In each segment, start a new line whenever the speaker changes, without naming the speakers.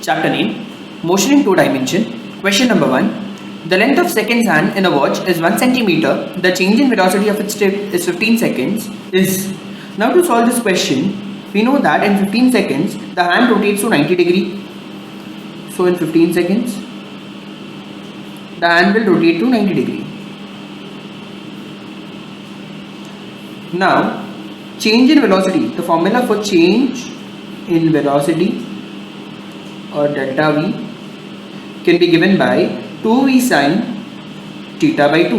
Chapter name, Motion in 2 dimension. Question number 1. The length of second's hand in a watch is 1 centimeter. The change in velocity of its tip is 15 seconds. Now to solve this question, we know that in 15 seconds, the hand rotates to 90 degree. So in 15 seconds, the hand will rotate to 90 degree. Now, change in velocity. The formula for change in velocity or delta V can be given by 2V sine theta by 2.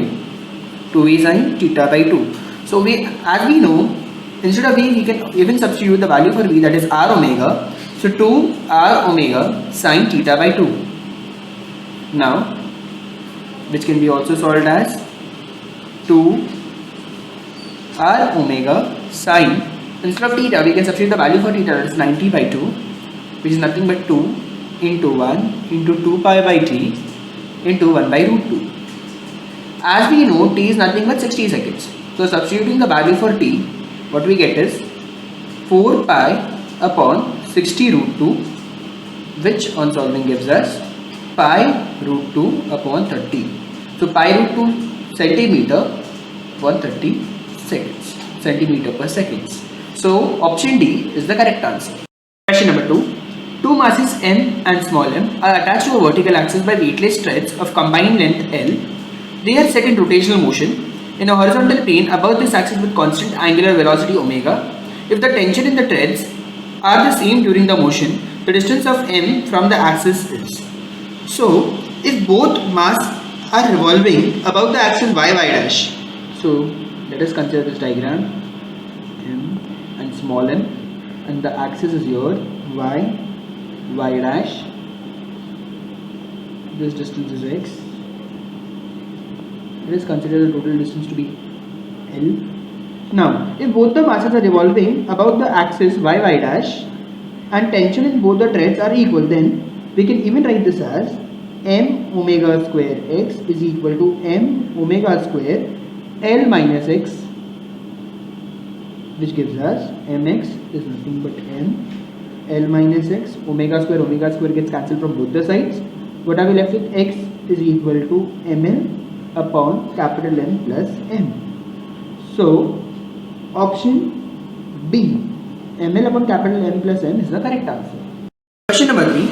2V sine theta by 2. So as we know, instead of V we can even substitute the value for V, that is R omega. So 2 R omega sine theta by 2. Now, which can be also solved as 2 R omega sine, instead of theta we can substitute the value for theta, that is 90 by 2, which is nothing but 2 into 1 into 2 pi by t into 1 by root 2. As we know, t is nothing but 60 seconds. So substituting the value for t, what we get is 4 pi upon 60 root 2, which on solving gives us pi root 2 upon 30. So pi root 2 centimeter 130 seconds, centimeter per seconds. So option D is the correct answer. Question number 2. Two masses m and small m are attached to a vertical axis by weightless threads of combined length L. They are set in rotational motion in a horizontal plane above this axis with constant angular velocity omega. If the tension in the threads are the same during the motion, the distance of m from the axis is. So, if both masses are revolving above the axis y dash, so let us consider this diagram, m and small m, and the axis is here y dash, this distance is x. Let us consider the total distance to be L. Now, if both the masses are revolving about the axis y dash and tension in both the threads are equal, then we can even write this as m omega square x is equal to m omega square L minus x, which gives us mx is nothing but m L minus x. Omega square gets cancelled from both the sides. What are we left with? X is equal to ml upon capital M plus m. So option B, ml upon capital M plus m, is the correct answer. Question number 3.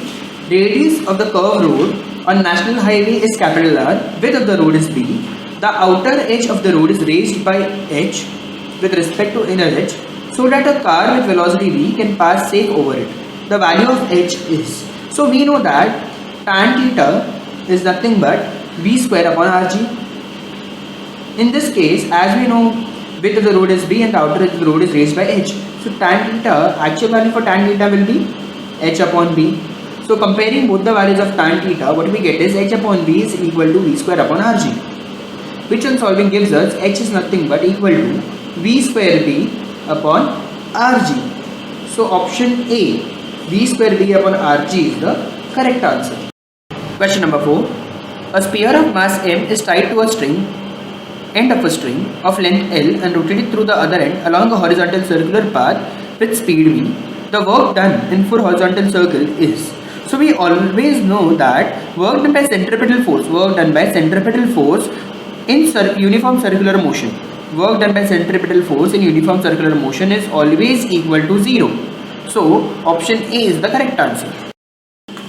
Radius of the curved road on National Highway is capital R. Width of the road is B. The outer edge of the road is raised by h with respect to inner edge, so that a car with velocity v can pass safe over it. The value of h is. So we know that tan theta is nothing but v square upon rg. In this case, as we know, width of the road is b and the outer edge of the road is raised by h. So tan theta, actual value for tan theta will be h upon b. So comparing both the values of tan theta, what we get is h upon b is equal to v square upon rg, which on solving gives us h is nothing but equal to v square b upon rg. So option A, v square b upon rg, is the correct answer. Question number 4. A sphere of mass m is tied to a string, end of a string of length L, and rotated through the other end along a horizontal circular path with speed v. The work done in 4 horizontal circles is. So we always know that work done by centripetal force in uniform circular motion. Work done by centripetal force in uniform circular motion is always equal to 0. So option A is the correct answer.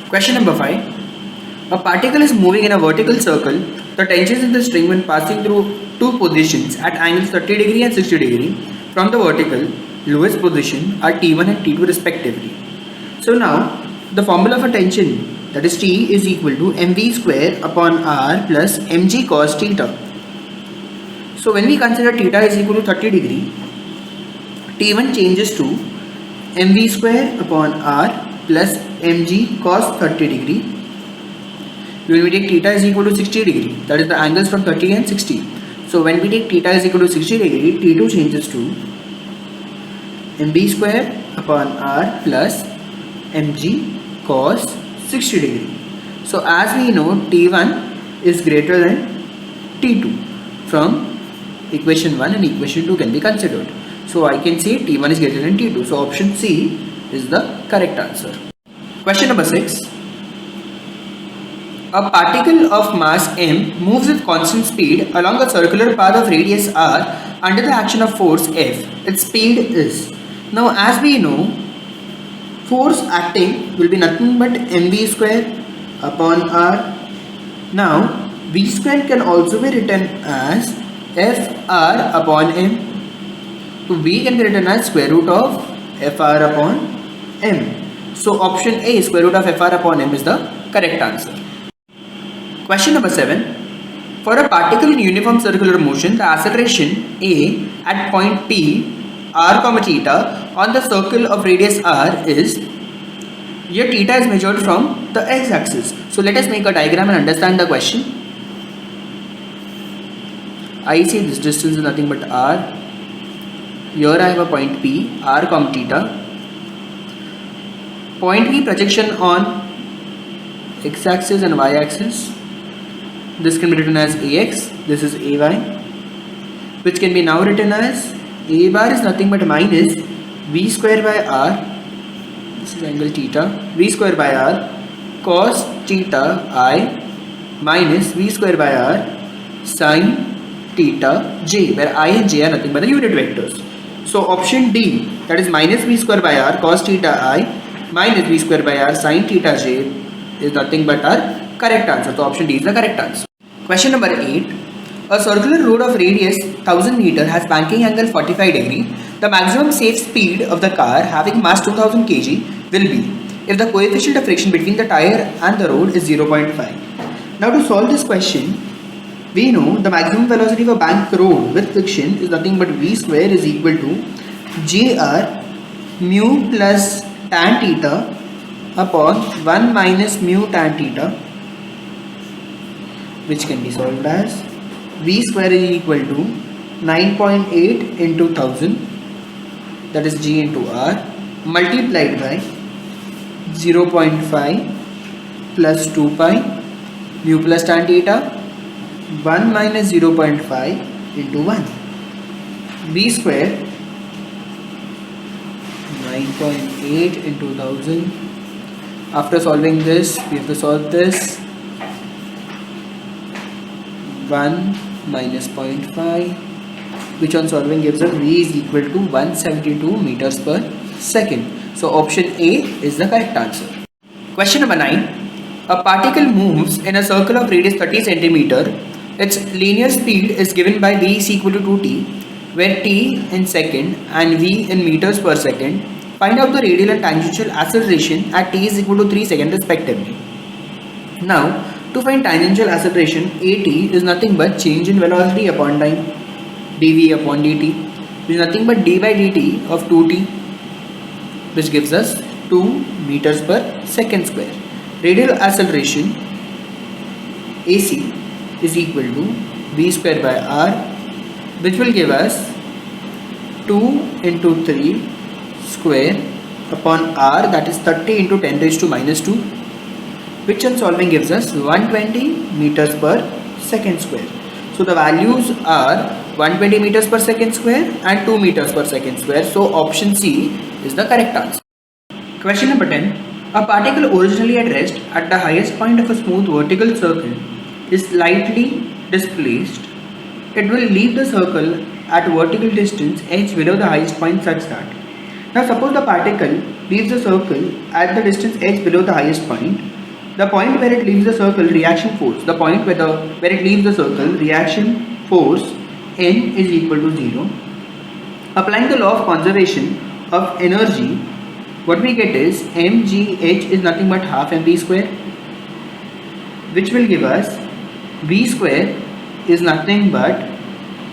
Question number 5. A particle is moving in a vertical circle. The tensions in the string when passing through two positions at angles 30 degree and 60 degree from the vertical lowest position are T1 and T2 respectively. So now the formula for tension, that is T, is equal to mv square upon r plus mg cos theta. So when we consider theta is equal to 30 degree, T1 changes to mv square upon r plus mg cos 30 degree. When we take theta is equal to 60 degree, that is the angles from 30 and 60. So when we take theta is equal to 60 degree, T2 changes to mv square upon r plus mg cos 60 degree. So as we know, T1 is greater than T2 from equation 1 and equation 2 can be considered. So I can say T1 is greater than T2. So option C is the correct answer. Question number 6.
A particle of mass m moves with constant speed along a circular path of radius r under the action of force F. Its speed is. Now, as we know, force acting will be nothing but mv square upon r. Now, v square can also be written as fr upon m. So, v can be written as square root of fr upon m. So, option A, square root of fr upon m is the correct answer. Question number 7. For a particle in uniform circular motion, the acceleration A at point P r comma theta on the circle of radius r is. Here theta is measured from the x-axis. So let us make a diagram and understand the question. I say this distance is nothing but r. Here I have a point P, r comma theta. Point P projection on x-axis and y-axis. This can be written as ax, this is ay, which can be now written as a bar is nothing but minus v square by r, this is angle theta, v square by r cos theta I minus v square by r sin theta j, where I and j are nothing but the unit vectors. So option D, that is minus v square by r cos theta I minus v square by r sin theta j is nothing but our correct answer. So option D is the correct answer. Question number 8. A circular road of radius 1000 meter has banking angle 45 degree. The maximum safe speed of the car having mass 2000 kg will be if the coefficient of friction between the tire and the road is 0.5. Now to solve this question, we know the maximum velocity of a bank road with friction is nothing but v square is equal to jr mu plus tan theta upon 1 minus mu tan theta, which can be solved as v square is equal to 9.8 into 1000, that is g into r, multiplied by 0.5 plus 2 pi mu plus tan theta 1 minus 0.5 into 1. V square 9.8 into 1000. After solving this, we have to solve this. 1 minus 0.5, which on solving gives us V is equal to 172 meters per second. So option A is the correct answer. Question number 9. A particle moves in a circle of radius 30 centimeter. Its linear speed is given by v is equal to 2t, where t in second and v in meters per second. Find out the radial and tangential acceleration at t is equal to 3 seconds respectively. Now, to find tangential acceleration, at is nothing but change in velocity upon time, dv upon dt, which is nothing but d by dt of 2t, which gives us 2 meters per second square. Radial acceleration AC is equal to v square by r, which will give us 2 into 3 square upon r, that is 30 into 10 raised to minus 2, which on solving gives us 120 meters per second square. So the values are 120 meters per second square and 2 meters per second square. So option C is the correct answer. Question number 10. A particle originally at rest at the highest point of a smooth vertical circle is slightly displaced. It will leave the circle at vertical distance h below the highest point such that. Now suppose the particle leaves the circle at the distance h below the highest point. The point where it leaves the circle, reaction force, the point where it leaves the circle, reaction force N is equal to 0. Applying the law of conservation of energy, what we get is mgh is nothing but half mv square, which will give us v square is nothing but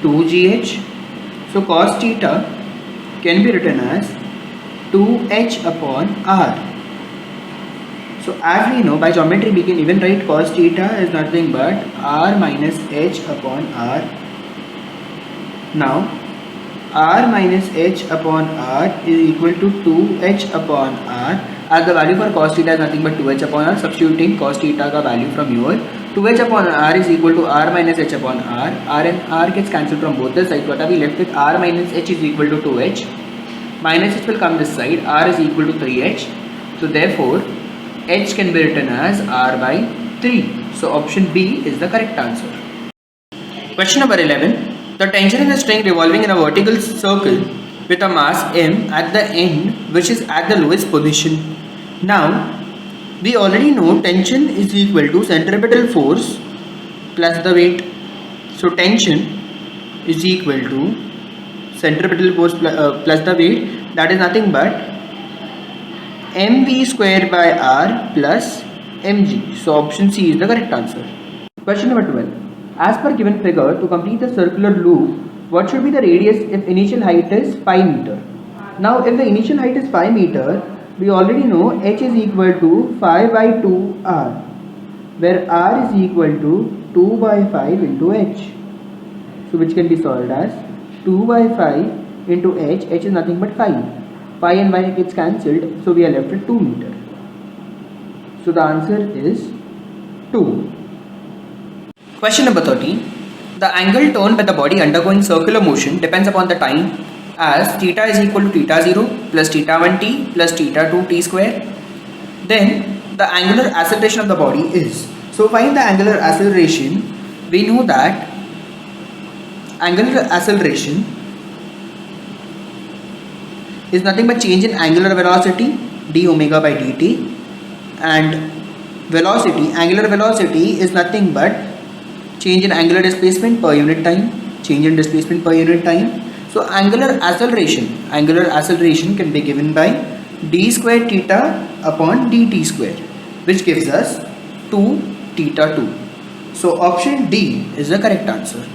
2gh. So cos theta can be written as 2h upon r. So as we know, by geometry we can even write cos theta is nothing but r minus h upon r. Now r minus h upon r is equal to 2h upon r, as the value for cos theta is nothing but 2h upon r. Substituting cos theta ka value from here, 2h upon r is equal to r minus h upon r. R and r gets cancelled from both the sides. What are we left with? R minus h is equal to 2h. Minus h will come this side. R is equal to 3h. So therefore h can be written as r by 3. So option B is the correct answer. Question number 11. The tension in a string revolving in a vertical circle with a mass m at the end which is at the lowest position. Now, we already know tension is equal to centripetal force plus the weight. So tension is equal to centripetal force plus the weight, that is nothing but mv square by r plus mg. So option C is the correct answer. Question number 12. As per given figure, to complete the circular loop, what should be the radius if initial height is 5 meter? Now if the initial height is 5 meter, we already know h is equal to 5 by 2 r, where r is equal to 2 by 5 into h. So which can be solved as 2 by 5 into h is nothing but 5. Pi and y gets cancelled, so we are left with 2 meter. So the answer is 2. Question number 13. The angle turned by the body undergoing circular motion depends upon the time as theta is equal to theta 0 plus theta 1 t plus theta 2 t square. Then the angular acceleration of the body is. So find the angular acceleration. We know that angular acceleration is nothing but change in angular velocity d omega by dt, and velocity, angular velocity is nothing but change in angular displacement per unit time, change in displacement per unit time. So angular acceleration can be given by d square theta upon dt square, which gives us 2 theta 2. So option D is the correct answer.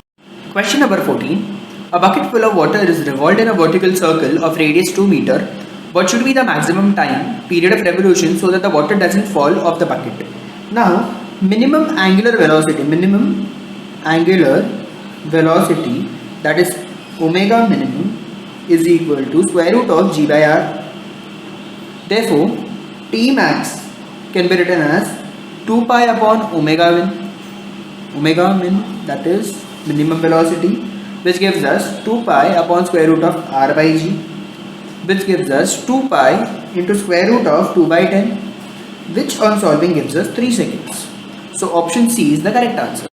Question number 14. A bucket full of water is revolved in a vertical circle of radius 2 meter. What should be the maximum time period of revolution so that the water doesn't fall off the bucket? Now, minimum angular velocity, that is omega minimum, is equal to square root of g by r. Therefore, T max can be written as 2 pi upon omega min, that is minimum velocity, which gives us 2 pi upon square root of r by g, which gives us 2 pi into square root of 2 by 10, which on solving gives us 3 seconds. So option C is the correct answer.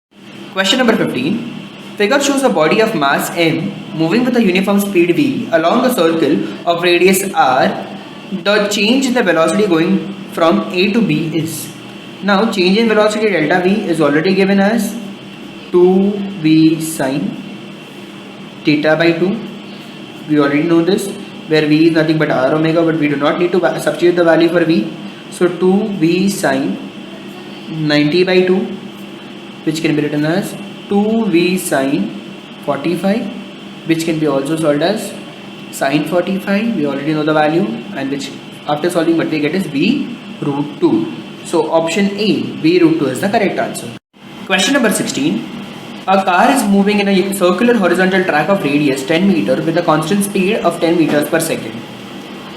Question number 15. Figure shows a body of mass m moving with a uniform speed v along a circle of radius r. The change in the velocity going from A to B is. Now change in velocity delta v is already given as 2v sine theta by 2. We already know this, where v is nothing but r omega, but we do not need to substitute the value for v. So 2v sine 90 by 2, which can be written as 2v sine 45, which can be also solved as sine 45. We already know the value, and which after solving what we get is v root 2. So option A, v root 2 is the correct answer. Question number 16. A car is moving in a circular horizontal track of radius 10 meter with a constant speed of 10 meters per second.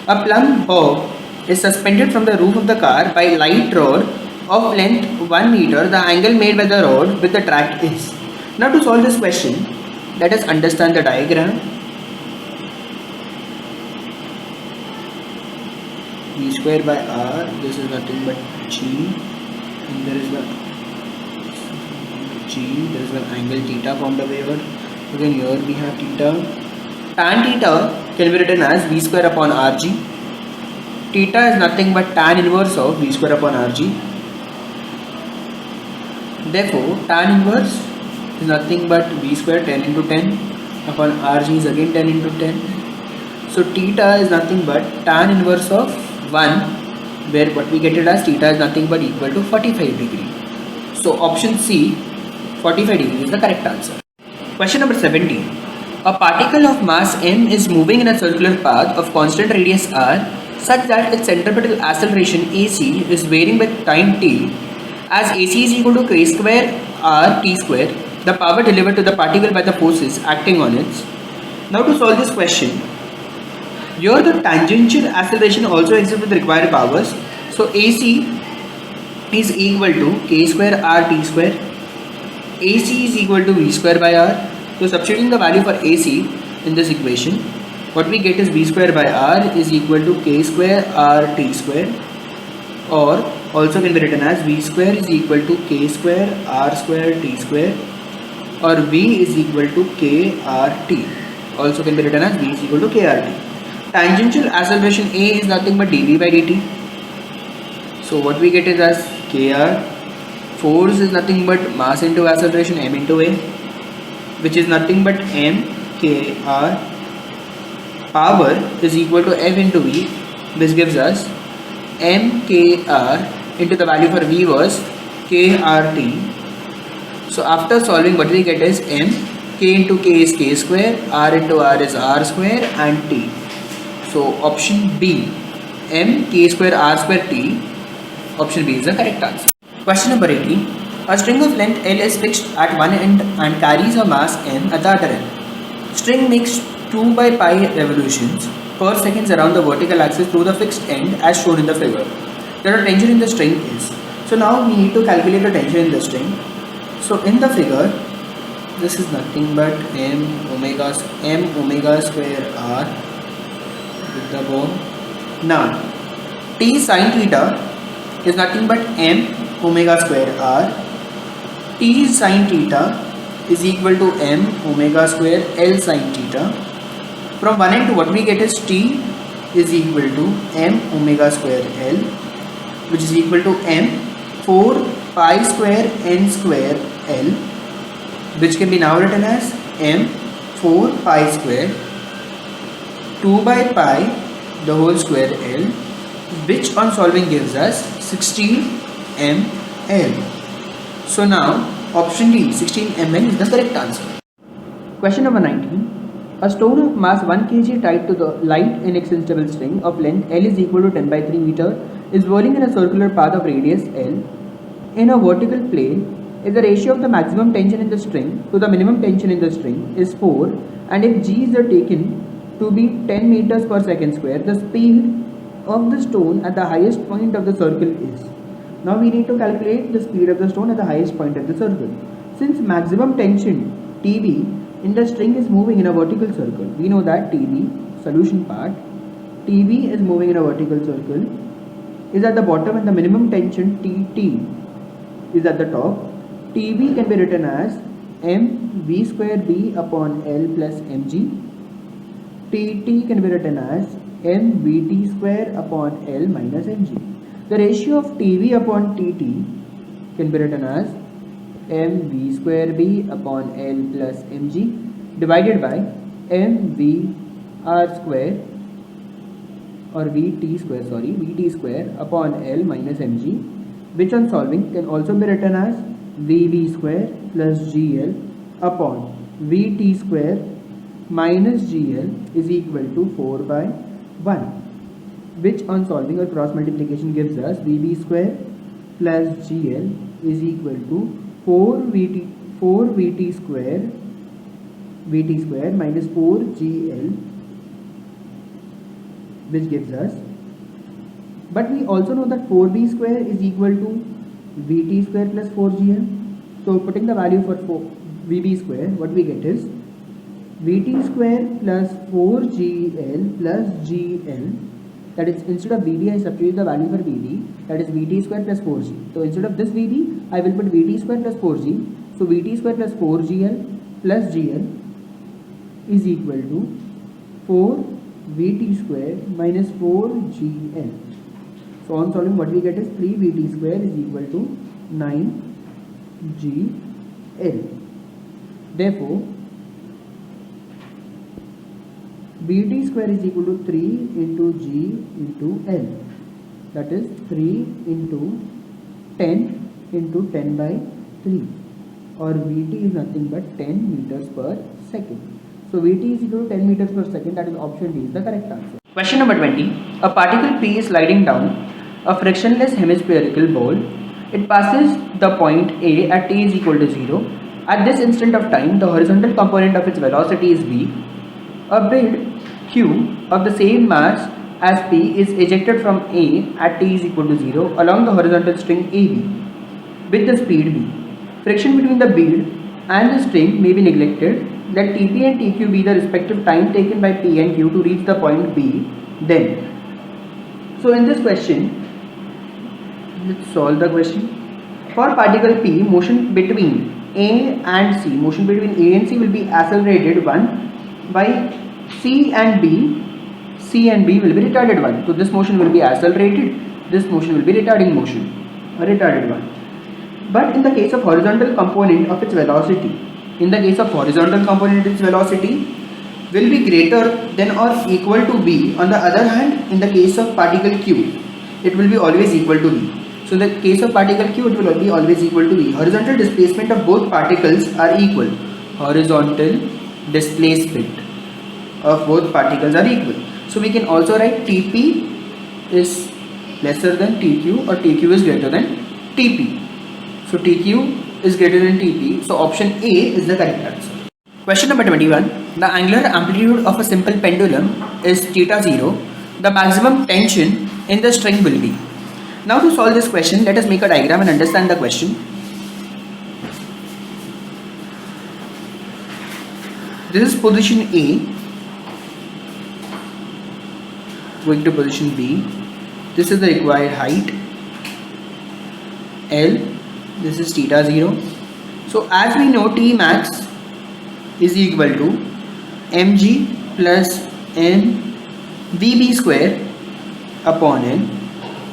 A plumb bob is suspended from the roof of the car by light rod of length 1 meter. The angle made by the rod with the track is. Now to solve this question, let us understand the diagram. V square by r, this is nothing but g, and there is the g, there is an angle theta formed over here. Again here we have theta. Tan theta can be written as v square upon rg. Theta is nothing but tan inverse of v square upon rg. Therefore, tan inverse is nothing but v square 10 into 10 upon rg is again 10 into 10. So theta is nothing but tan inverse of 1, where what we get it as theta is nothing but equal to 45 degree. So option C, 45 degree is the correct answer. Question number 17. A particle of mass m is moving in a circular path of constant radius r such that its centripetal acceleration AC is varying with time t. As AC is equal to k square r t square, the power delivered to the particle by the forces acting on it. Now to solve this question, here the tangential acceleration also exists with required powers. So AC is equal to k square r t square. AC is equal to v square by r. So substituting the value for AC in this equation, what we get is v square by r is equal to k square r t square, or also can be written as V square is equal to K square R square T square, or V is equal to KRT, also can be written as V is equal to KRT. Tangential acceleration A is nothing but dV by dt. So what we get is as KR. Force is nothing but mass into acceleration m into a, which is nothing but m KR. Power is equal to F into V, which gives us m KR into the value for V was KRT. So after solving, what we get is m, k into k is k square, r into r is r square, and t. So option B, m k square r square t, option B is the correct answer. Question number 18. A string of length L is fixed at one end and carries a mass m at the other end. String makes 2 by pi revolutions per second around the vertical axis through the fixed end as shown in the figure. The tension in the string is. So now we need to calculate the tension in the string. So in the figure, this is nothing but m omega square r with the bone. Now t sin theta is nothing but m omega square r. T sin theta is equal to m omega square L sin theta. From one end to what we get is t is equal to m omega square L, which is equal to m 4 pi square n square L, which can be now written as m 4 pi square 2 by pi the whole square L, which on solving gives us 16 ml. So now option D, 16 ml is the correct answer. Question number 19. A stone of mass 1 kg tied to the light inextensible string of length L is equal to 10 by 3 meter is whirling in a circular path of radius L in a vertical plane. If the ratio of the maximum tension in the string to the minimum tension in the string is 4, and if g is taken to be 10 meters per second square, the speed of the stone at the highest point of the circle is. Now we need to calculate the speed of the stone at the highest point of the circle. Since maximum tension Tb in the string is moving in a vertical circle, we know that Tb, solution part, Tb is moving in a vertical circle, is at the bottom, and the minimum tension Tt is at the top. Tb can be written as mv square b upon L plus mg. Tt can be written as mvt square upon L minus mg. The ratio of Tv upon Tt can be written as mv square b upon L plus mg divided by mvr square or vt square upon L minus mg, which on solving can also be written as vb square plus gl upon vt square minus gl is equal to 4 by 1, which on solving or cross multiplication gives us vb square plus gl is equal to 4vt square minus 4gl, which gives us, but we also know that 4b square is equal to vt square plus 4gl. So putting the value for vb square, what we get is vt square plus 4gl plus gl, that is, instead of vb I substitute the value for vb, that is vt square plus 4g. So instead of this vb I will put vt square plus 4g. So vt square plus 4gl plus gl is equal to 4 vt square minus 4gl. So on solving, what we get is 3 vt square is equal to 9 gl. Therefore vt square is equal to 3 into g into l, that is 3 into 10 into 10 by 3, or vt is nothing but 10 meters per second. So vt is equal to 10 meters per second, that is option D is the correct answer. Question number 20. A particle P is sliding down a frictionless hemispherical ball. It passes the point A at t is equal to 0. At this instant of time, the horizontal component of its velocity is v. A bead Q of the same mass as P is ejected from A at t is equal to 0 along the horizontal string AB with the speed v. Friction between the bead and the string may be neglected. Let Tp and Tq be the respective time taken by P and Q to reach the point B. Then, so in this question,
Let's solve the question. For particle P, motion between A and C, motion between A and C will be accelerated one, by C and B, C and B will be retarded one. So this motion will be accelerated, this motion will be retarding motion, a retarded one. But in the case of horizontal component of its velocity, in the case of horizontal component its velocity will be greater than or equal to V. On the other hand, in the case of particle Q, it will be always equal to V. So in the case of particle Q, it will be always equal to V. Horizontal displacement of both particles are equal. Horizontal displacement of both particles are equal. So we can also write Tp is lesser than Tq or Tq is greater than Tp. So Tq is greater than Tp. So option A is the correct answer. Question number 21. The angular amplitude of a simple pendulum is theta 0. The maximum tension in the string will be. Now to solve this question, let us make a diagram and understand the question. This is position A, going to position B. This is the required height L. This is theta 0. So as we know, T max is equal to mg plus n vb square upon L,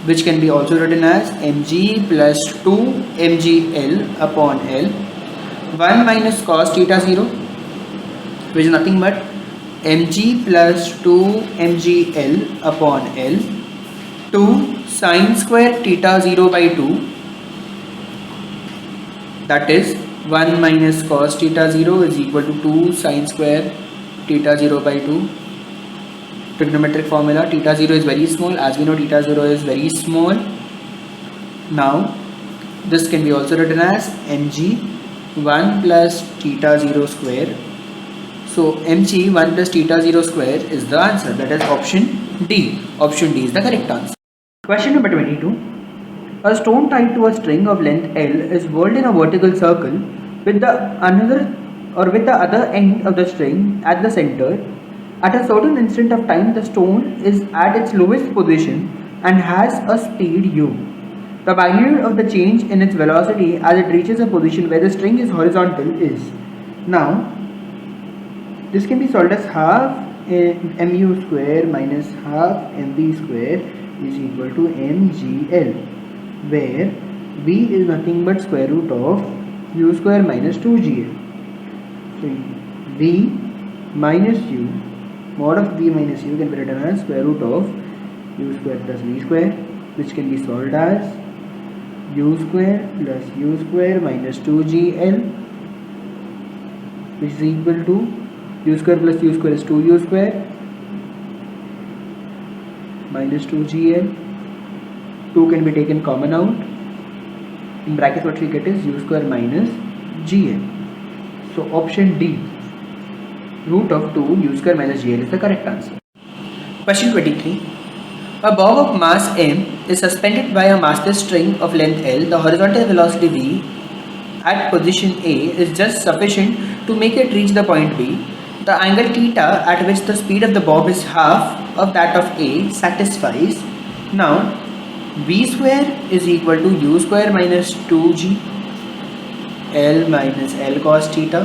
which can be also written as mg plus 2 mgl upon L, 1 minus cos theta 0, which is nothing but mg plus 2 mgl upon L, 2 sin square theta 0 by 2, that is 1 minus cos theta 0 is equal to 2 sin square theta 0 by 2. Trigonometric formula, theta 0 is very small. As we know, theta 0 is very small. Now this can be also written as mg 1 plus theta 0 square. So mg 1 plus theta 0 square is the answer. That is option D. Option D is the correct answer. Question number 22. A stone tied to a string of length L is whirled in a vertical circle with the other end of the string at the center. At a certain instant of time, the stone is at its lowest position and has a speed u. The magnitude of the change in its velocity as it reaches a position where the string is horizontal is. Now, this can be solved as half mu square minus half mv square is equal to mgl, where v is nothing but square root of u square minus 2gl. So v minus u, mod of v minus u can be written as square root of u square plus v square, which can be solved as u square plus u square minus 2gl, which is equal to u square plus u square is 2u square minus 2gl. 2 can be taken common out. In brackets what we get is u square minus gl. So option D, root of 2 u square minus gl is the correct answer. Question 23. A bob of mass m is suspended by a massless string of length L. The horizontal velocity v at position A is just sufficient to make it reach the point B. The angle theta at which the speed of the bob is half of that of A satisfies. Now v square is equal to u square minus 2g L minus L cos theta,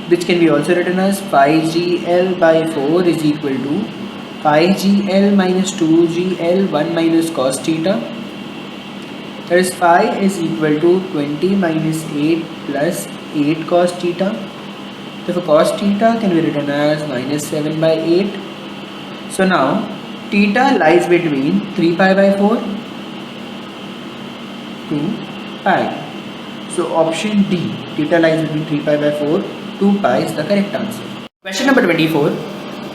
which can be also written as phi gl by 4 is equal to phi gl minus 2gl 1 minus cos theta. That is phi is equal to 20 minus 8 plus 8 cos theta. Therefore cos theta can be written as minus 7 by 8. So now theta lies between 3 pi by 4 to pi. So option D, theta lies between 3 pi by 4 to pi is the correct answer. Question number 24.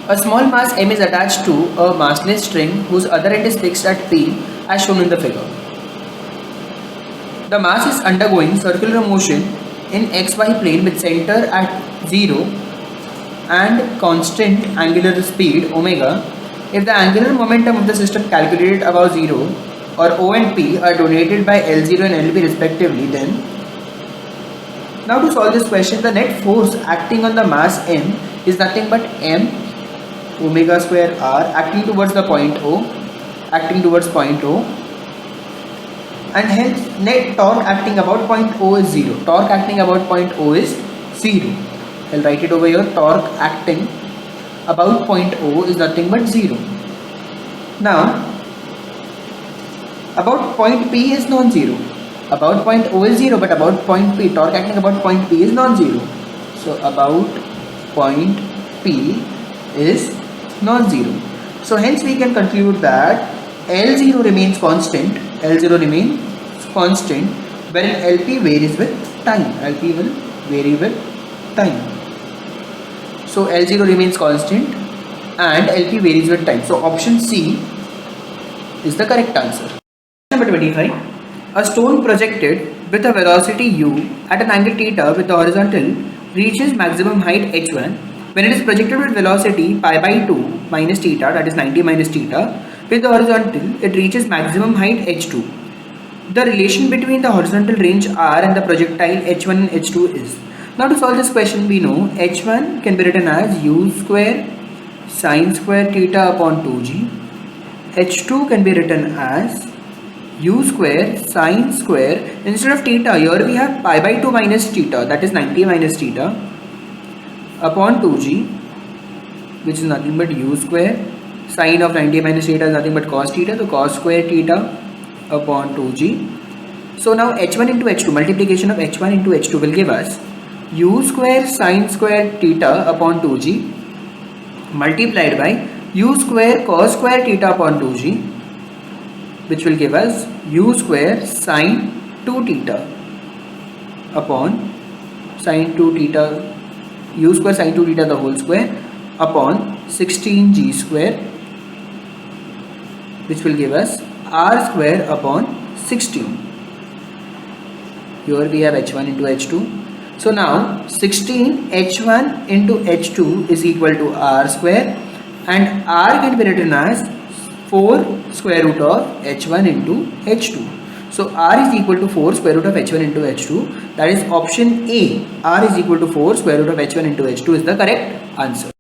A small mass m is attached to a massless string whose other end is fixed at P as shown in the figure. The mass is undergoing circular motion in xy plane with center at 0 and constant angular speed omega. If the angular momentum of the system calculated above 0 or O and P are donated by L0 and LB respectively, then now to solve this question, the net force acting on the mass m is nothing but m omega square r acting towards the point O,
and hence net torque acting about point O is 0. Torque acting about point O is 0. I'll write it over here. Torque acting about point O is nothing but 0. Now, about point P is non-zero. About point O is 0, but about point P, torque acting about point P is non-zero. So, about point P is non-zero. So, hence we can conclude that L0 remains constant. L0 remains constant, wherein LP varies with time. LP will vary with time. So, L0 remains constant and LP varies with time. So, option C is the correct answer. Number 25. A stone projected with a velocity u at an angle theta with the horizontal reaches maximum height h1 when it is projected with velocity pi by 2 minus theta, that is 90 minus theta, with the horizontal it reaches maximum height h2. The relation between the horizontal range r and the projectile h1 and h2 is. Now to solve this question, we know h1 can be written as u square sine square theta upon 2g. h2 can be written as u square sine square, instead of theta here we have pi by 2 minus theta, that is 90 minus theta, upon 2g, which is nothing but u square. Sine of 90 minus theta is nothing but cos theta, so cos square theta upon 2g. So now h1 into h2, multiplication of h1 into h2 will give us u square sine square theta upon 2g multiplied by u square cos square theta upon 2g, which will give us u square sine 2 theta upon sine 2 theta, u square sine 2 theta the whole square upon 16g square, which will give us r square upon 16. Here we have h1 into h2. So now 16 h1 into h2 is equal to r square, and r can be written as 4 square root of h1 into h2. So r is equal to 4 square root of h1 into h2. That is option A. R is equal to 4 square root of h1 into h2 is the correct answer.